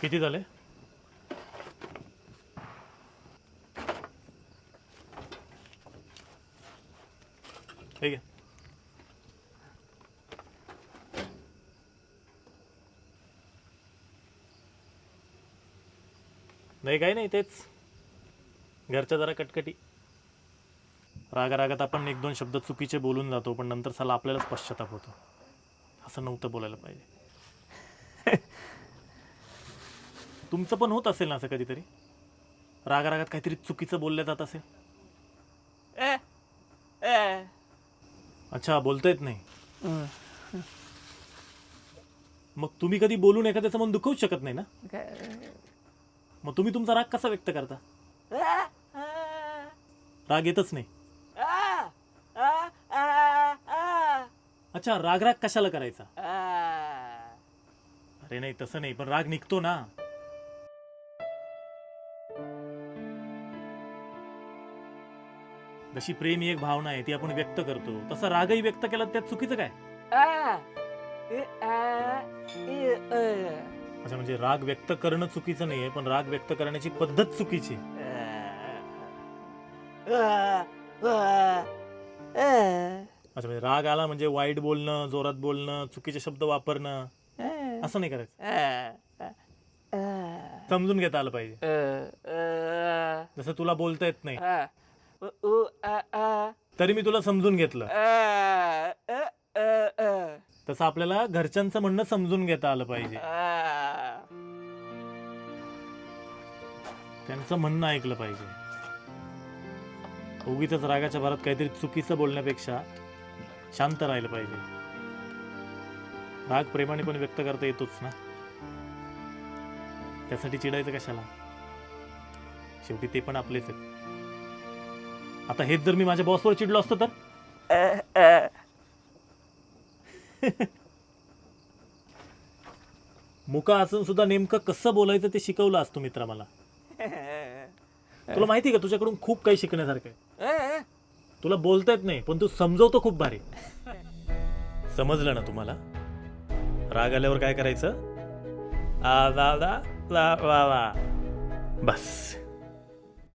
किती झाले? ठीक आहे. नाही काही नाही, तेच घरच्या जरा कटकटी. रागारागात आपण एक दोन शब्द चुकीचे बोलून जातो, पण नंतर साला आपल्यालाच पश्चाताप होतो. असं नव्हतं बोलायला पाहिजे. तुमचं पण होत असेल ना असं कधीतरी? रागारागात काहीतरी चुकीचं बोललं जात असेल. अच्छा, बोलता येत नाही. मग तुम्ही कधी बोलून एखाद्याचं मन दुखवूच शकत नाही ना? मग तुम्ही तुमचा राग कसा व्यक्त करता? राग येतच नाही. अच्छा, राग कशाला करायचा? अरे नाही, तसं नाही, पण राग निघतो ना. जशी प्रेम ही एक भावना आहे, ती आपण व्यक्त करतो, तसा रागही व्यक्त केला त्यात चुकीचं काय? अच्छा, म्हणजे राग व्यक्त करणं चुकीचं नाहीये, पण राग व्यक्त करण्याची पद्धत चुकीची. अच्छा, म्हणजे राग आला म्हणजे वाईट बोलणं, जोरात बोलणं, चुकीचे शब्द वापरणं, असं नाही करायचं. समजून घेता आलं पाहिजे. जसं तुला बोलता येत नाही, तरी मी तुला समजून घेतलं. तसं आपल्याला घरच्यांचं म्हणणं समजून घेता आलं पाहिजे. त्यांचं म्हणणं ऐकलं पाहिजे. उगीच रागाच्या भरात काहीतरी चुकीचं बोलण्यापेक्षा शांत राहिलं पाहिजे. राग प्रेमाने पण व्यक्त करता येतोच ना, त्यासाठी चिडायचं कशाला? शेवटी ते पण आपलेच आहेत. आता हेच जर मी माझ्या बॉसवर चिडलो असतो तर मुका असून सुद्धा नेमकं कसं बोलायचं ते शिकवलं असतो मित्रा मला. तुला माहिती का, तुझ्याकडून खूप काही शिकण्यासारखं आहे. तुला बोलता येत नाही, पण तू समजवतो खूप भारी. समजलं ना तुम्हाला? राग आल्यावर काय करायचं? आ वा वा वा वा, बस.